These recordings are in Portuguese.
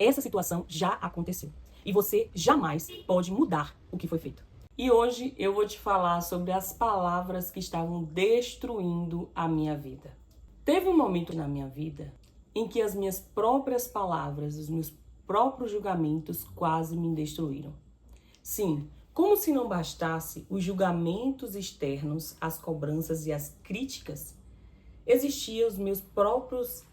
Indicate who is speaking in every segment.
Speaker 1: Essa situação já aconteceu. E você jamais pode mudar o que foi feito. E hoje eu vou te falar sobre as palavras que estavam destruindo a minha vida. Teve um momento na minha vida em que as minhas próprias palavras, os meus próprios julgamentos quase me destruíram. Sim, como se não bastasse os julgamentos externos, as cobranças e as críticas, existiam os meus próprios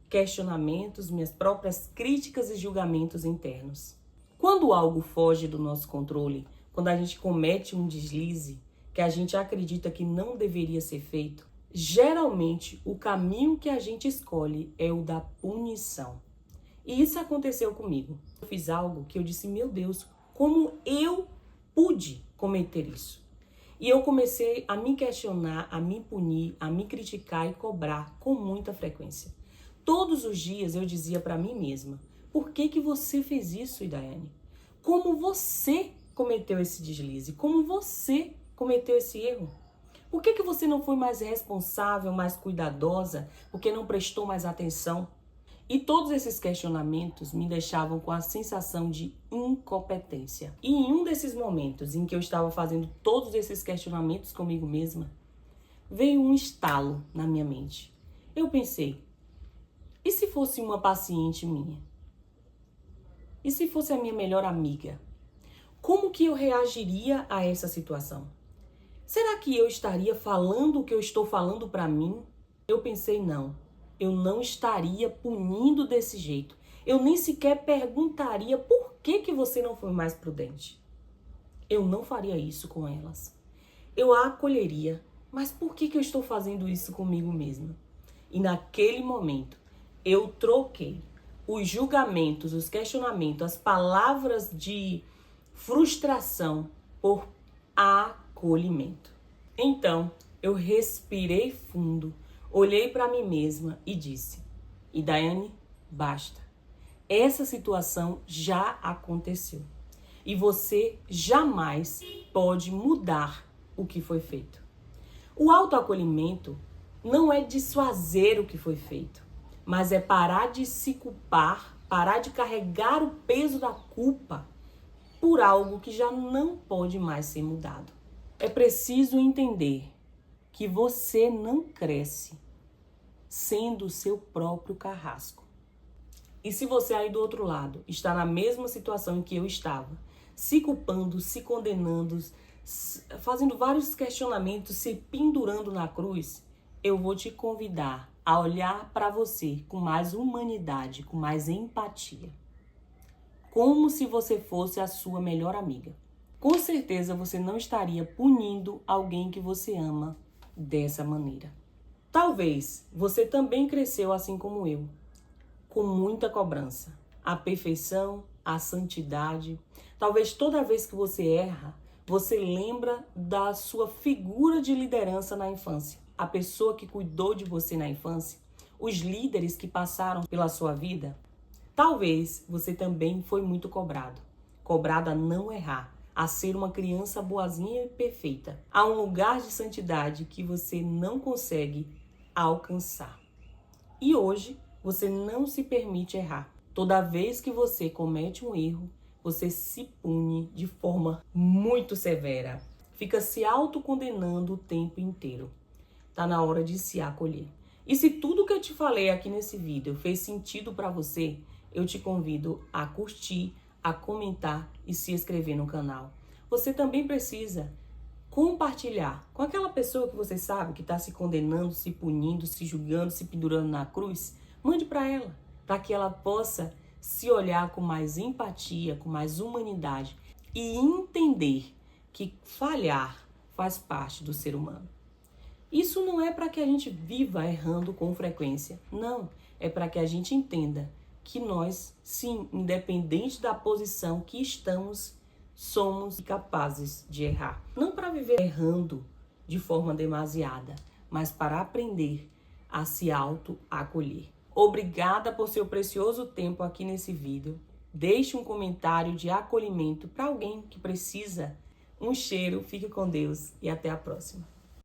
Speaker 1: questionamentos, minhas próprias críticas e julgamentos internos. Quando algo foge do nosso controle, quando a gente comete um deslize que a gente acredita que não deveria ser feito, geralmente o caminho que a gente escolhe é o da punição. E isso aconteceu comigo. Eu fiz algo que eu disse, meu Deus, como eu pude cometer isso? E eu comecei a me questionar, a me punir, a me criticar e cobrar com muita frequência. Todos os dias eu dizia para mim mesma, por que você fez isso, Idaiane? Como você cometeu esse deslize? Como você cometeu esse erro? Por que você não foi mais responsável, mais cuidadosa? Por que não prestou mais atenção? E todos esses questionamentos me deixavam com a sensação de incompetência. E em um desses momentos em que eu estava fazendo todos esses questionamentos comigo mesma, veio um estalo na minha mente. Eu pensei, e se fosse uma paciente minha? E se fosse a minha melhor amiga? Como que eu reagiria a essa situação? Será que eu estaria falando o que eu estou falando para mim? Eu pensei, não. Eu não estaria punindo desse jeito. Eu nem sequer perguntaria por que você não foi mais prudente. Eu não faria isso com elas. Eu a acolheria. Mas por que eu estou fazendo isso comigo mesma? E naquele momento, eu troquei os julgamentos, os questionamentos, as palavras de frustração por acolhimento. Então, eu respirei fundo, olhei para mim mesma e disse, Idaiane, basta. Essa situação já aconteceu e você jamais pode mudar o que foi feito. O autoacolhimento não é desfazer o que foi feito, mas é parar de se culpar, parar de carregar o peso da culpa por algo que já não pode mais ser mudado. É preciso entender que você não cresce sendo o seu próprio carrasco. E se você aí do outro lado está na mesma situação em que eu estava, se culpando, se condenando, fazendo vários questionamentos, se pendurando na cruz, eu vou te convidar a olhar para você com mais humanidade, com mais empatia. Como se você fosse a sua melhor amiga. Com certeza você não estaria punindo alguém que você ama dessa maneira. Talvez você também cresceu assim como eu, com muita cobrança. A perfeição, a santidade. Talvez toda vez que você erra, você lembra da sua figura de liderança na infância. A pessoa que cuidou de você na infância, os líderes que passaram pela sua vida. Talvez você também foi muito cobrado. Cobrado a não errar, a ser uma criança boazinha e perfeita. Há um lugar de santidade que você não consegue alcançar. E hoje você não se permite errar. Toda vez que você comete um erro, você se pune de forma muito severa. Fica se autocondenando o tempo inteiro. Tá na hora de se acolher. E se tudo que eu te falei aqui nesse vídeo fez sentido para você, eu te convido a curtir, a comentar e se inscrever no canal. Você também precisa compartilhar com aquela pessoa que você sabe que está se condenando, se punindo, se julgando, se pendurando na cruz. Mande para ela, para que ela possa se olhar com mais empatia, com mais humanidade e entender que falhar faz parte do ser humano. Isso não é para que a gente viva errando com frequência, não. É para que a gente entenda que nós, sim, independente da posição que estamos, somos capazes de errar. Não para viver errando de forma demasiada, mas para aprender a se auto-acolher. Obrigada por seu precioso tempo aqui nesse vídeo. Deixe um comentário de acolhimento para alguém que precisa. Um cheiro, fique com Deus e até a próxima.